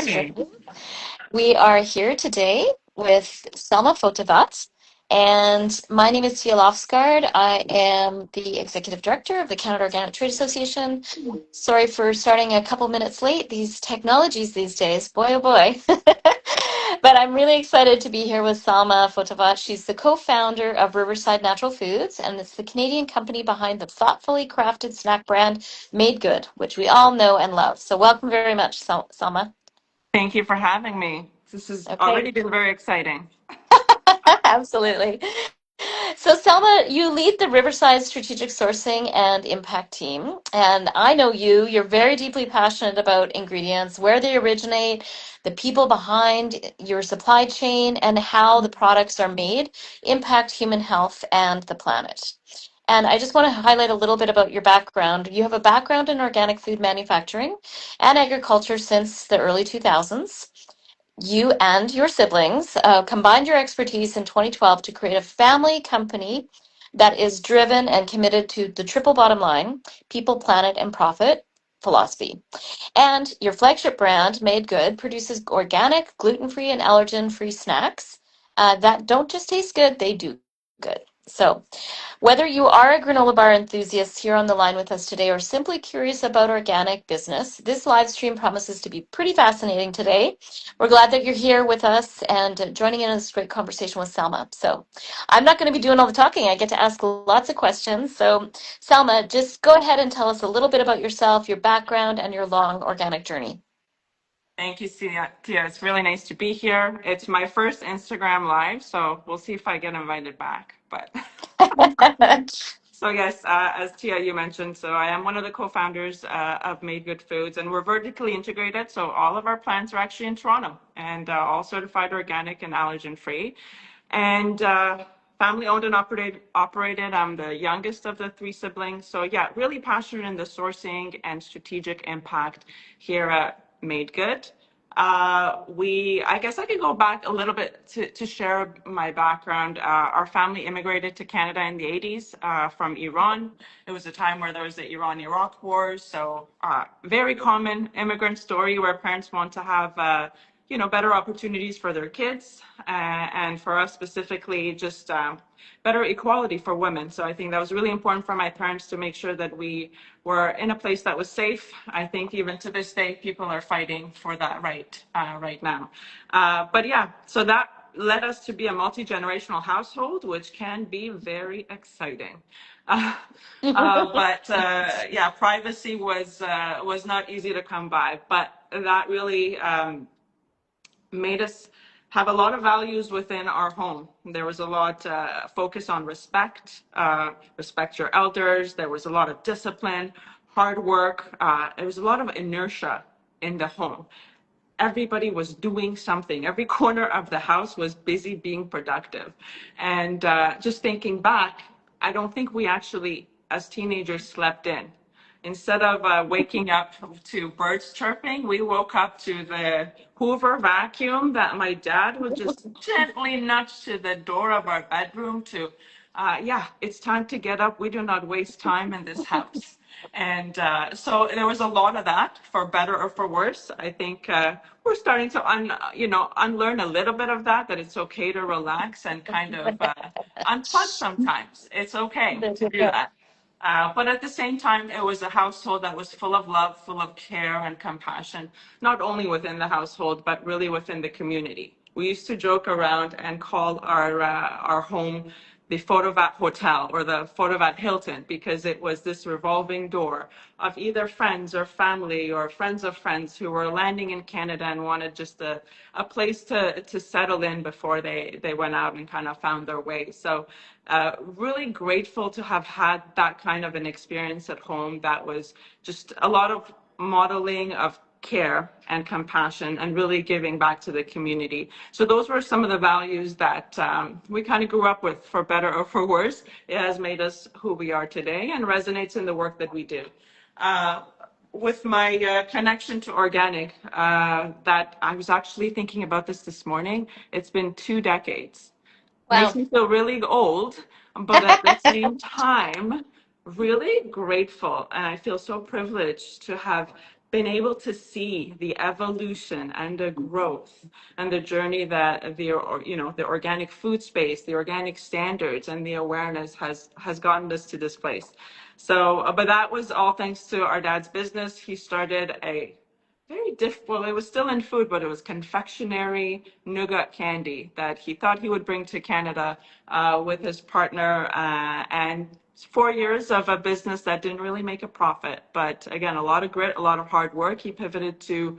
morning. We are here today with Salma Fotovat, and my name is Tia Lofsgaard. I am the Executive Director of the Canada Organic Trade Association. Sorry for starting a couple minutes late. These technologies these days, boy oh boy. But I'm really excited to be here with Salma Fotovat. She's the co-founder of Riverside Natural Foods, and it's the Canadian company behind the thoughtfully crafted snack brand MadeGood, which we all know and love. So welcome very much, Salma. Thank you for having me. This has Okay. already been very exciting. Absolutely. So, Selma, you lead the Riverside Strategic Sourcing and Impact team. And I know you're very deeply passionate about ingredients, where they originate, the people behind your supply chain, and how the products are made impact human health and the planet. And I just want to highlight a little bit about your background. You have a background in organic food manufacturing and agriculture since the early 2000s. You and your siblings combined your expertise in 2012 to create a family company that is driven and committed to the triple bottom line, people, planet, and profit philosophy. And your flagship brand, Made Good, produces organic, gluten-free, and allergen-free snacks that don't just taste good, they do good. So, whether you are a granola bar enthusiast here on the line with us today or simply curious about organic business, this live stream promises to be pretty fascinating today. We're glad that you're here with us and joining in this great conversation with Salma. So I'm not going to be doing all the talking. I get to ask lots of questions. So Salma, just go ahead and tell us a little bit about yourself, your background, and your long organic journey. Thank you, Tia. It's really nice to be here. It's my first Instagram live, so we'll see if I get invited back. But so yes, as Tia you mentioned, so I am one of the co-founders of Made Good Foods, and we're vertically integrated. So all of our plants are actually in Toronto, and all certified organic and allergen free, and family owned and operated. I'm the youngest of the three siblings, so yeah, really passionate in the sourcing and strategic impact here at Made Good. I guess I could go back a little bit to share my background. Our family immigrated to Canada in the 80s from Iran. It was a time where there was the Iran-Iraq wars. So very common immigrant story where parents want to have, better opportunities for their kids. And for us specifically, just better equality for women. So I think that was really important for my parents to make sure that we were in a place that was safe. I think even to this day, people are fighting for that right now. But yeah, so that led us to be a multi-generational household, which can be very exciting. Yeah, privacy was not easy to come by, but that really made us have a lot of values within our home. There was a lot focus on respect your elders. There was a lot of discipline, hard work. There was a lot of inertia in the home. Everybody was doing something. Every corner of the house was busy being productive. And just thinking back, I don't think we actually, as teenagers, slept in. Instead of waking up to birds chirping, we woke up to the Hoover vacuum that my dad would just gently nudge to the door of our bedroom to, yeah, it's time to get up. We do not waste time in this house. And so there was a lot of that, for better or for worse. I think we're starting to unlearn a little bit of that it's okay to relax and kind of unplug sometimes. It's okay There to you do go. that. But at the same time, it was a household that was full of love, full of care and compassion, not only within the household, but really within the community. We used to joke around and call our home the Fotovat Hotel or the Fotovat Hilton, because it was this revolving door of either friends or family or friends of friends who were landing in Canada and wanted just a place to settle in before they went out and kind of found their way. So really grateful to have had that kind of an experience at home. That was just a lot of modeling of care and compassion and really giving back to the community. So those were some of the values that we kind of grew up with, for better or for worse. It has made us who we are today and resonates in the work that we do. With my connection to organic, that I was actually thinking about this morning. It's been 2 decades. Makes Wow. me feel really old, but at the same time, really grateful. And I feel so privileged to have been able to see the evolution and the growth and the journey that the organic food space, the organic standards, and the awareness has gotten us to this place. So, but that was all thanks to our dad's business. He started a well, it was still in food, but it was confectionery nougat candy that he thought he would bring to Canada with his partner. And 4 years of a business that didn't really make a profit. But again, a lot of grit, a lot of hard work. He pivoted to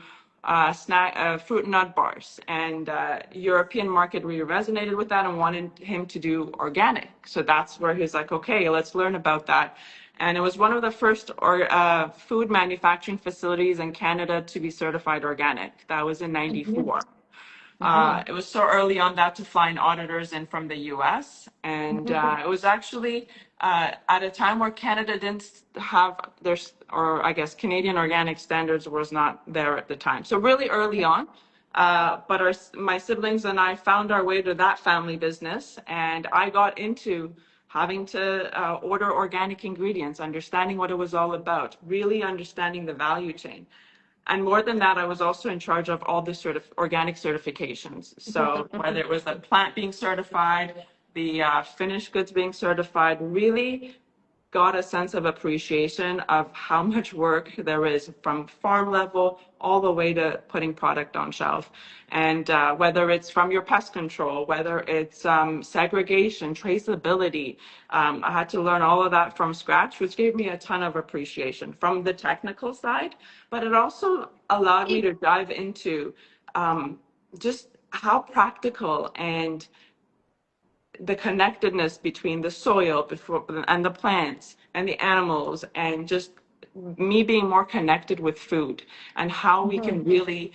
fruit and nut bars. And European market really resonated with that and wanted him to do organic. So that's where he's like, okay, let's learn about that. And it was one of the first food manufacturing facilities in Canada to be certified organic. That was in Mhm. '94. Mhm. It was so early on that to flying auditors in from the US. And Mhm. it was actually at a time where Canada didn't have their, or I guess Canadian organic standards was not there at the time. So really early on. But my siblings and I found our way to that family business. And I got into having to order organic ingredients, understanding what it was all about, really understanding the value chain. And more than that, I was also in charge of all the organic certifications. So whether it was the plant being certified, the finished goods being certified, really got a sense of appreciation of how much work there is from farm level all the way to putting product on shelf. And whether it's from your pest control, whether it's segregation, traceability, I had to learn all of that from scratch, which gave me a ton of appreciation from the technical side. But it also allowed me to dive into just how practical and the connectedness between the soil and the plants and the animals, and just me being more connected with food and how we can really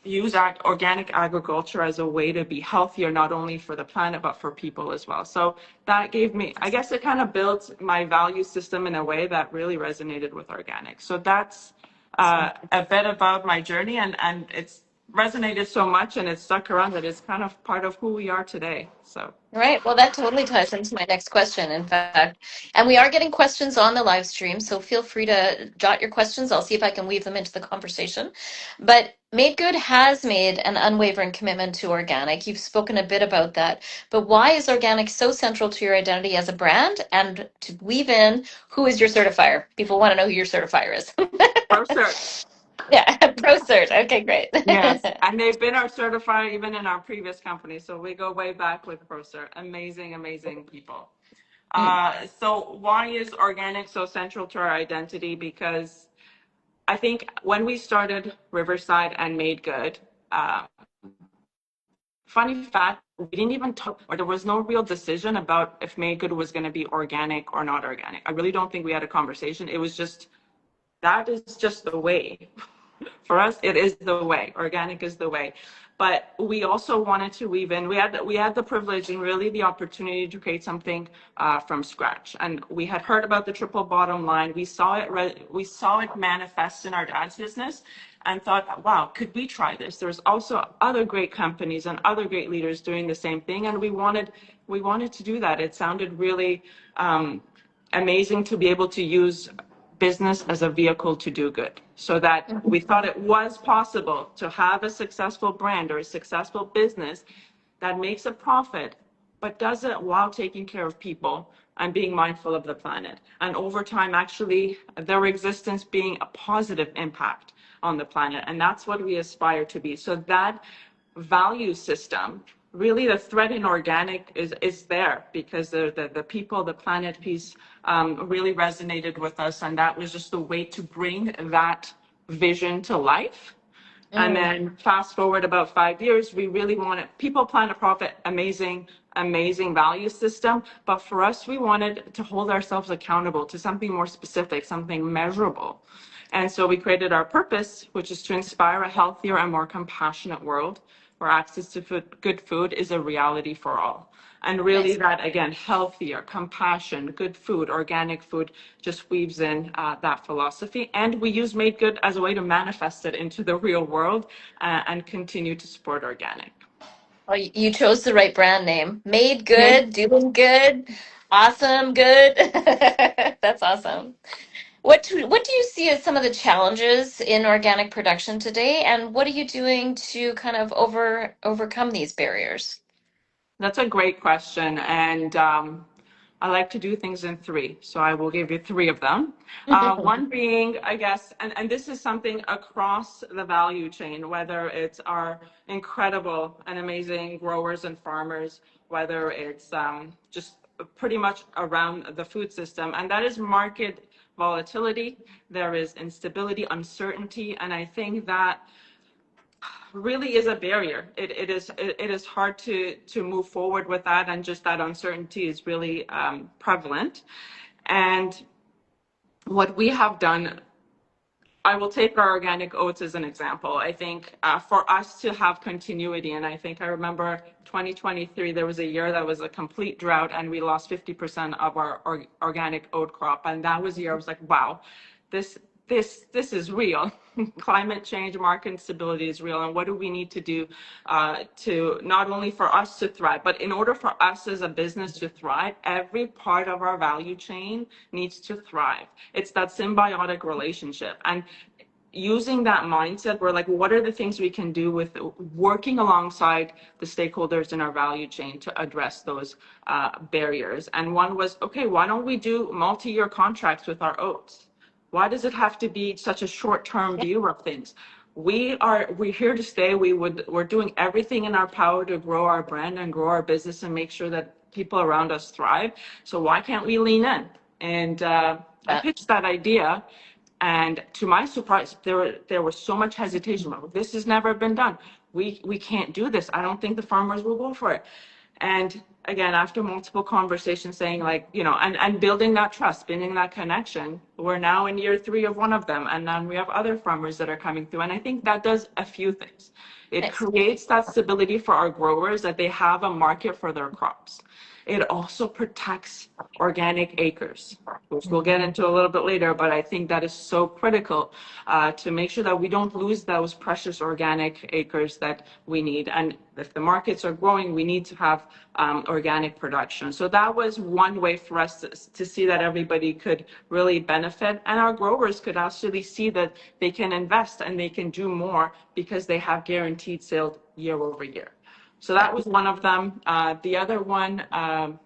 use organic agriculture as a way to be healthier, not only for the planet, but for people as well. So that gave me, I guess it kind of built my value system in a way that really resonated with organic. So that's a bit about my journey, and it's resonated so much and it's stuck around that it's kind of part of who we are today. So. Right. Well, that totally ties into my next question, in fact. And we are getting questions on the live stream, so feel free to jot your questions. I'll see if I can weave them into the conversation. But MadeGood has made an unwavering commitment to organic. You've spoken a bit about that. But why is organic so central to your identity as a brand? And to weave in, who is your certifier? People want to know who your certifier is. ProCert. Yeah, ProCert. Okay, great. Yes, and they've been our certifier even in our previous company. So we go way back with ProCert. Amazing, amazing people. Mm. So why is organic so central to our identity? Because I think when we started Riverside and Made Good, uh, funny fact, we didn't even talk, or there was no real decision about if Made Good was going to be organic or not organic. I really don't think we had a conversation. It was just, that is just the way. For us, it is the way. Organic is the way. But we also wanted to weave in. We had the privilege and really the opportunity to create something from scratch. And we had heard about the triple bottom line. We saw it manifest in our dad's business, and thought, wow, could we try this? There's also other great companies and other great leaders doing the same thing, and we wanted to do that. It sounded really amazing to be able to use business as a vehicle to do good. So that we thought it was possible to have a successful brand or a successful business that makes a profit, but does it while taking care of people and being mindful of the planet. And over time, actually, their existence being a positive impact on the planet. And that's what we aspire to be. So that value system, really the thread in organic is there, because the people, the planet piece really resonated with us, and that was just the way to bring that vision to life. And Mm. then fast forward about 5 years, we really wanted people, planet, profit, amazing, amazing value system. But for us, we wanted to hold ourselves accountable to something more specific, something measurable. And so we created our purpose, which is to inspire a healthier and more compassionate world where access to good food is a reality for all. And really, Nice. that again, healthier, compassion, good food, organic food, just weaves in that philosophy. And we use Made Good as a way to manifest it into the real world and continue to support organic. Well, you chose the right brand name. Made Thank good, doing good, awesome, good. That's awesome. What do you see as some of the challenges in organic production today, and what are you doing to kind of overcome these barriers? That's a great question. And I like to do things in three. So I will give you three of them. One being, I guess, and this is something across the value chain, whether it's our incredible and amazing growers and farmers, whether it's just pretty much around the food system, and that is market volatility. There is instability, uncertainty, and I think that really is a barrier. It is hard to move forward with that, and just that uncertainty is really prevalent. And what we have done, I will take our organic oats as an example. I think for us to have continuity, and I think I remember 2023, there was a year that was a complete drought, and we lost 50% of our organic oat crop. And that was a year I was like, wow, this this is real. Climate change, market instability is real, and what do we need to do to not only for us to thrive, but in order for us as a business to thrive, every part of our value chain needs to thrive. It's that symbiotic relationship. And using that mindset, we're like, what are the things we can do with working alongside the stakeholders in our value chain to address those barriers? And one was, okay, why don't we do multi-year contracts with our oats? Why does it have to be such a short-term view of things? We're here to stay. We're doing everything in our power to grow our brand and grow our business and make sure that people around us thrive. So why can't we lean in? And I pitched that idea, and to my surprise, there was so much hesitation. This has never been done. We can't do this. I don't think the farmers will go for it. And again, after multiple conversations saying, like, and building that trust, building that connection, we're now in year 3 of one of them. And then we have other farmers that are coming through. And I think that does a few things. It creates that stability for our growers, that they have a market for their crops. It also protects organic acres, which we'll get into a little bit later, but I think that is so critical to make sure that we don't lose those precious organic acres that we need. And if the markets are growing, we need to have organic production. So that was one way for us to see that everybody could really benefit, and our growers could actually see that they can invest and they can do more because they have guaranteed sales year over year. So that was one of them. The other one,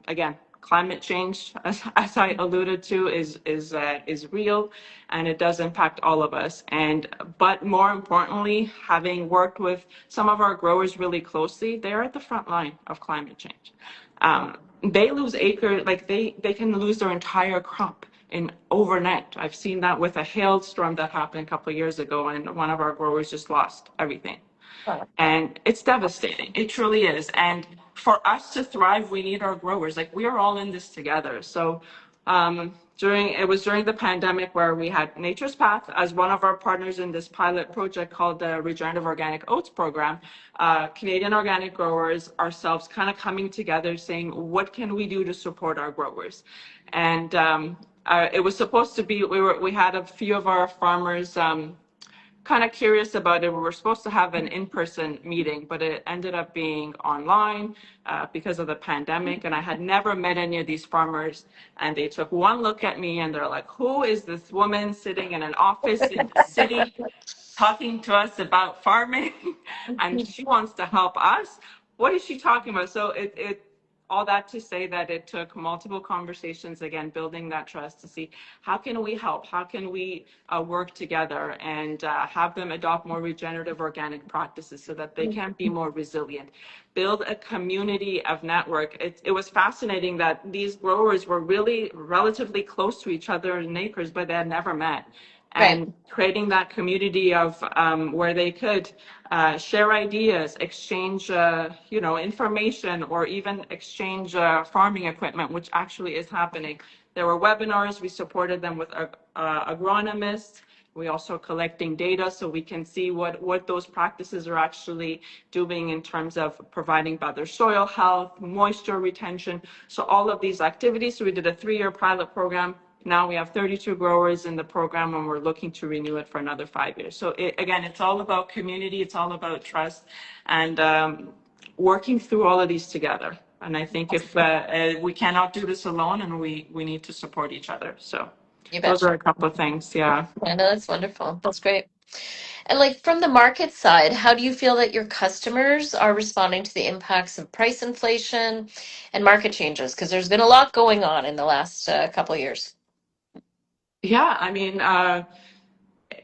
again, climate change, as I alluded to, is real, and it does impact all of us. But more importantly, having worked with some of our growers really closely, they're at the front line of climate change. They lose acres, like they can lose their entire crop in overnight. I've seen that with a hailstorm that happened a couple of years ago, and one of our growers just lost everything. And it's devastating. It truly is. And for us to thrive, we need our growers. Like, we are all in this together. So during the pandemic, where we had Nature's Path as one of our partners in this pilot project called the Regenerative Organic Oats Program, Canadian organic growers, ourselves, kind of coming together saying, what can we do to support our growers? And it was supposed to be, we had a few of our farmers kind of curious about it. We were supposed to have an in-person meeting, but it ended up being online because of the pandemic. And I had never met any of these farmers. And they took one look at me and they're like, who is this woman sitting in an office in the city talking to us about farming? And she wants to help us. What is she talking about? So all that to say that it took multiple conversations, again, building that trust to see how can we help, how can we work together and have them adopt more regenerative organic practices so that they can be more resilient, build a community of network. It was fascinating that these growers were really relatively close to each other in acres, but they had never met. And creating that community of where they could share ideas, exchange, information, or even exchange farming equipment, which actually is happening. There were webinars. We supported them with agronomists. We also collecting data so we can see what those practices are actually doing in terms of providing better soil health, moisture retention. So all of these activities. So we did a 3-year pilot program. Now we have 32 growers in the program, and we're looking to renew it for another 5 years. So again, it's all about community. It's all about trust and working through all of these together. And I think if we cannot do this alone, and we need to support each other. So You Those are betcha. a couple of things. Yeah. I know that's wonderful. That's great. And like from the market side, how do you feel that your customers are responding to the impacts of price inflation and market changes? Because there's been a lot going on in the last couple of years. Yeah, I mean,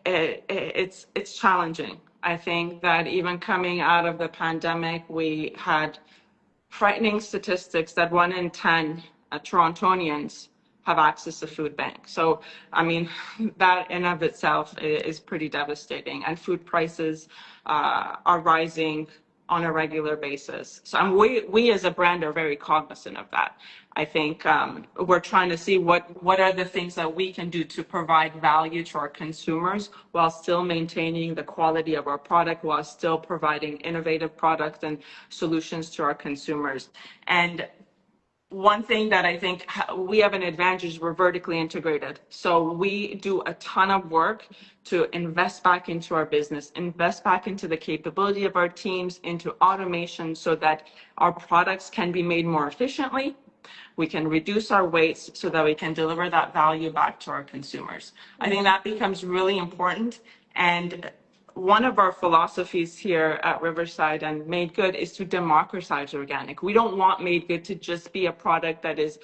it's challenging. I think that even coming out of the pandemic, we had frightening statistics that 1 in 10 Torontonians have access to food bank. So, I mean, that in of itself is pretty devastating. And food prices are rising on a regular basis. So, we as a brand are very cognizant of that. I think we're trying to see what are the things that we can do to provide value to our consumers while still maintaining the quality of our product, while still providing innovative products and solutions to our consumers. And one thing that I think we have an advantage is we're vertically integrated. So we do a ton of work to invest back into our business, invest back into the capability of our teams, into automation so that our products can be made more efficiently. We can reduce our waste so that we can deliver that value back to our consumers. I think that becomes really important. And one of our philosophies here at Riverside and MadeGood is to democratize organic. We don't want MadeGood to just be a product that is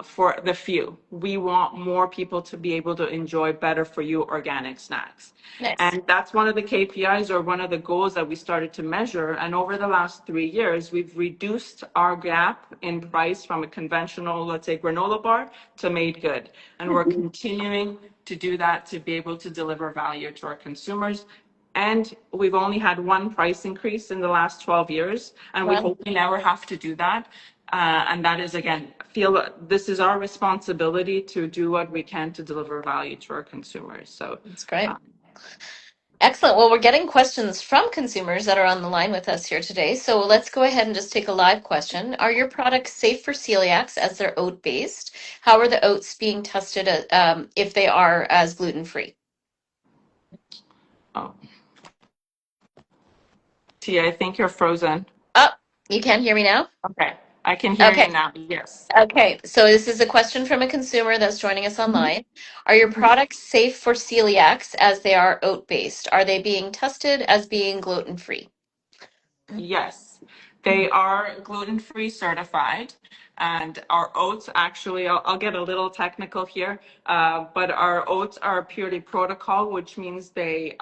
for the few. We want more people to be able to enjoy better for you organic snacks. Nice. And that's one of the KPIs or one of the goals that we started to measure. And over the last 3 years, we've reduced our gap in price from a conventional, let's say, granola bar to MadeGood. And we're continuing to do that to be able to deliver value to our consumers. And we've only had one price increase in the last 12 years, and we Well, hope we never have to do that. And that is, again, feel this is our responsibility to do what we can to deliver value to our consumers. So, that's great. um, Excellent. Well, we're getting questions from consumers that are on the line with us here today. So let's go ahead and just take a live question. Are your products safe for celiacs as they're oat based? How are the oats being tested if they are as gluten free? oh, Tia, I think you're frozen. Oh, you can't hear me now? Okay, I can hear you Okay. now. Yes. Okay. So this is a question from a consumer that's joining us online. Are your products safe for celiacs as they are oat based? Are they being tested as being gluten free? Yes, they are gluten-free certified. And our oats actually, I'll get a little technical here, but our oats are purely protocol, which means they,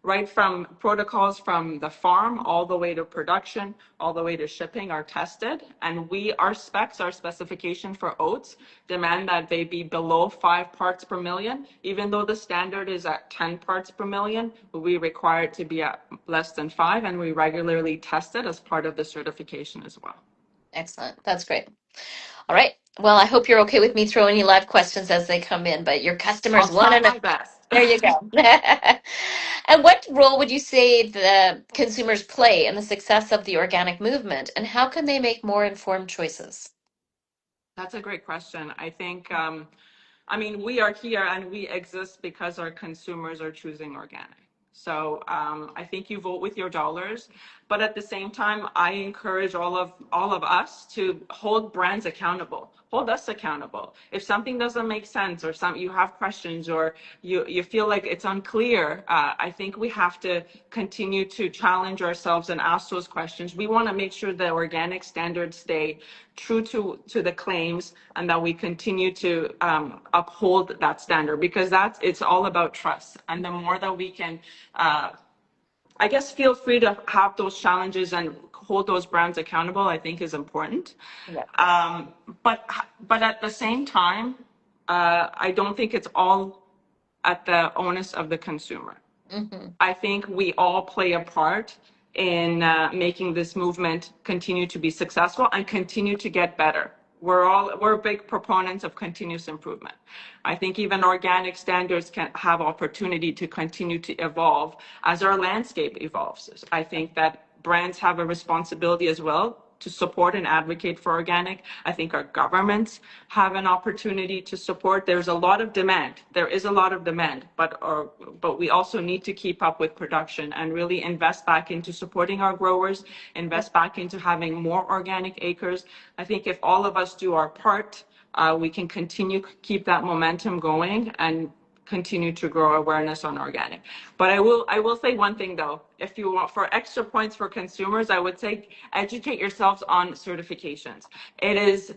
right from protocols from the farm all the way to production, all the way to shipping are tested. And our specs, our specification for oats demand that they be below 5 parts per million. Even though the standard is at 10 parts per million, we require it to be at less than 5, and we regularly test it as part of the certification as well. Excellent. That's great. All right. Well, I hope you're okay with me throwing you live questions as they come in, but your I'll customers want try to know. my best. There you go. And what role would you say the consumers play in the success of the organic movement, and how can they make more informed choices? That's a great question. I think, I mean, we are here and we exist because our consumers are choosing organic. So I think you vote with your dollars, but at the same time, I encourage all of us to hold brands accountable. Hold us accountable. If something doesn't make sense, or you have questions, or you feel like it's unclear, I think we have to continue to challenge ourselves and ask those questions. We want to make sure that organic standards stay true to the claims, and that we continue to uphold that standard, because it's all about trust. And the more that we can, I guess, feel free to have those challenges and hold those brands accountable, I think is important. Yeah. Um, but but at the same time, I don't think it's all at the onus of the consumer. Hmm. I think we all play a part in making this movement continue to be successful and continue to get better. We're big proponents of continuous improvement. I think even organic standards can have opportunity to continue to evolve as our landscape evolves. I think that brands have a responsibility as well to support and advocate for organic. I think our governments have an opportunity to support. There's a lot of demand. There is a lot of demand, but we also need to keep up with production and really invest back into supporting our growers, invest back into having more organic acres. I think if all of us do our part, we can keep that momentum going and continue to grow awareness on organic. But I will say one thing though, if you want for extra points for consumers, I would say educate yourselves on certifications. It is,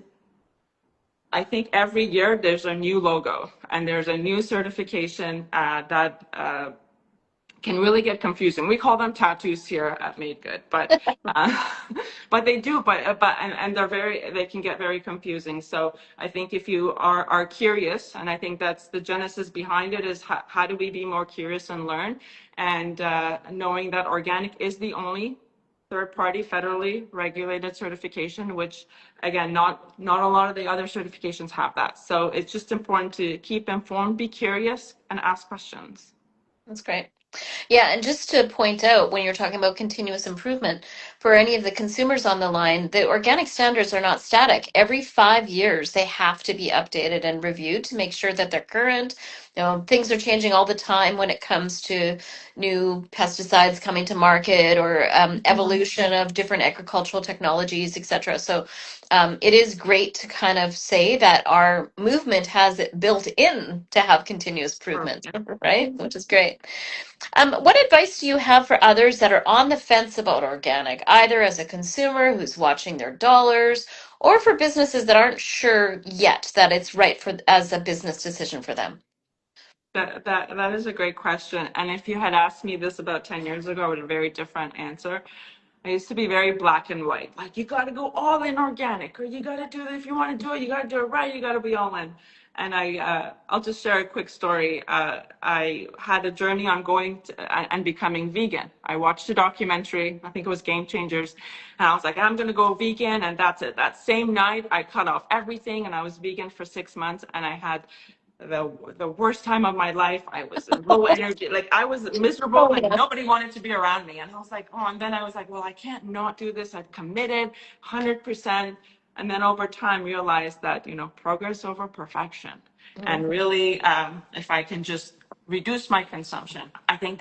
I think every year there's a new logo and there's a new certification that can really get confusing. We call them tattoos here at MadeGood, but but they do, and they can get very confusing. So I think if you are curious, and I think that's the genesis behind it, is how do we be more curious and learn, and knowing that organic is the only third-party federally regulated certification, which again, not a lot of the other certifications have that. So it's just important to keep informed, be curious, and ask questions. That's great. Yeah, and just to point out, when you're talking about continuous improvement, for any of the consumers on the line, the organic standards are not static. Every 5 years, they have to be updated and reviewed to make sure that they're current. Things are changing all the time when it comes to new pesticides coming to market or evolution of different agricultural technologies, etc. So it is great to kind of say that our movement has it built in to have continuous improvement, right? Which is great. What advice do you have for others that are on the fence about organic, either as a consumer who's watching their dollars, or for businesses that aren't sure yet that it's right for as a business decision for them? That is a great question. And if you had asked me this about 10 years ago, I would have a very different answer. I used to be very black and white. Like, you got to go all in organic, or you got to do it. If you want to do it, you got to do it right. You got to be all in. And I'll just share a quick story. I had a journey on going and becoming vegan. I watched a documentary, I think it was Game Changers, and I was like, I'm going to go vegan, and that's it. That same night, I cut off everything, and I was vegan for 6 months, and I had the worst time of my life. I was low energy, like I was miserable, Oh, and yeah. nobody wanted to be around me. And I was like, oh, and then I was like, well, I can't not do this. I've committed 100%. And then over time realized that, progress over perfection. And really, if I can just reduce my consumption, I think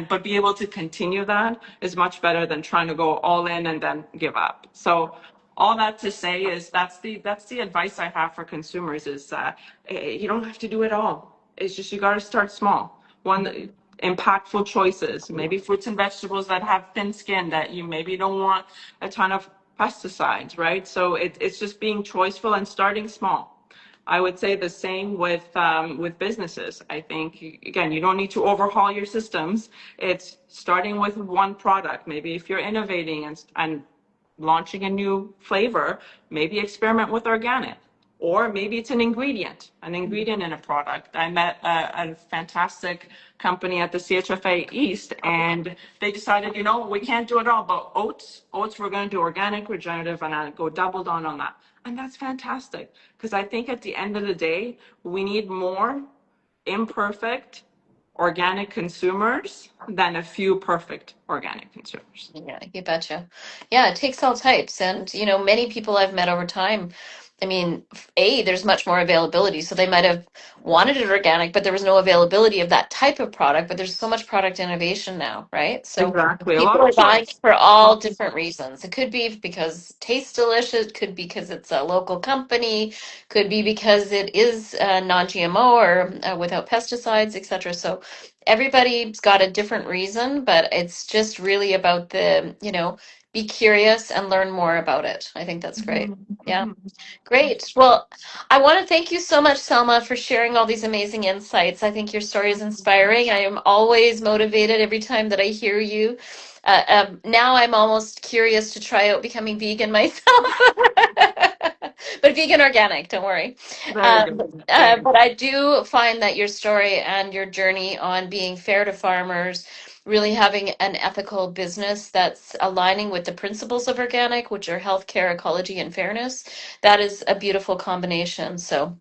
but be able to continue that is much better than trying to go all in and then give up. So all that to say is that's the advice I have for consumers is you don't have to do it all. It's just you got to start small. One, impactful choices, maybe fruits and vegetables that have thin skin that you maybe don't want a ton of pesticides, right? So it's just being choiceful and starting small. I would say the same with businesses. I think again, you don't need to overhaul your systems. It's starting with one product. Maybe if you're innovating and launching a new flavor, maybe experiment with organic. Or maybe it's an ingredient in a product. I met a fantastic company at the CHFA East, and they decided, we can't do it all, but oats, we're going to do organic, regenerative, and I go double down on that. And that's fantastic, because I think at the end of the day, we need more imperfect organic consumers than a few perfect organic consumers. Yeah, you betcha. Yeah, it takes all types. And, many people I've met over time, I mean, there's much more availability. So they might have wanted it organic, but there was no availability of that type of product. But there's so much product innovation now, right? So Exactly. A lot people of are buying choice. for all different reasons. It could be because it tastes delicious, could be because it's a local company, could be because it is non-GMO or without pesticides, etc. So everybody's got a different reason, but it's just really about be curious and learn more about it. I think that's great. Yeah, great. Well, I want to thank you so much, Selma, for sharing all these amazing insights. I think your story is inspiring. I am always motivated every time that I hear you. Now I'm almost curious to try out becoming vegan myself, but vegan organic, don't worry. Very good. Very But good. I do find that your story and your journey on being fair to farmers, really having an ethical business that's aligning with the principles of organic, which are healthcare, ecology, and fairness, that is a beautiful combination. So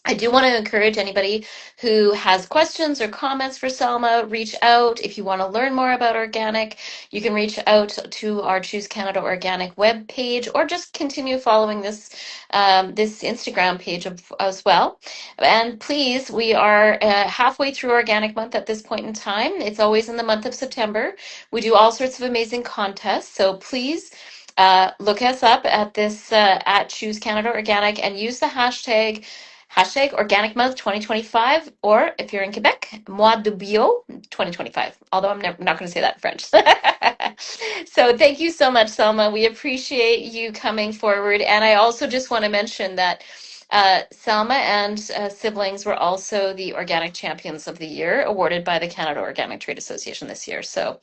I do want to encourage anybody who has questions or comments for Selma, reach out. If you want to learn more about organic, you can reach out to our Choose Canada Organic web page, or just continue following this Instagram page as well. And please, we are halfway through Organic Month at this point in time. It's always in the month of September. We do all sorts of amazing contests, so please look us up at this at Choose Canada Organic and use the hashtag Organic Month 2025, or if you're in Quebec, Mois de Bio 2025. Although I'm not going to say that in French. So thank you so much, Selma. We appreciate you coming forward, and I also just want to mention that. Selma and siblings were also the Organic Champions of the Year, awarded by the Canada Organic Trade Association this year. So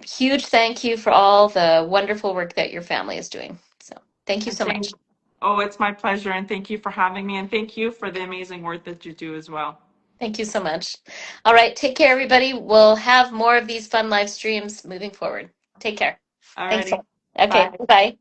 huge thank you for all the wonderful work that your family is doing. So thank you And so much. oh, it's my pleasure. And thank you for having me. And thank you for the amazing work that you do as well. Thank you so much. All right, take care, everybody. We'll have more of these fun live streams moving forward. Take care. Thanks. Alrighty. Okay, Bye. bye.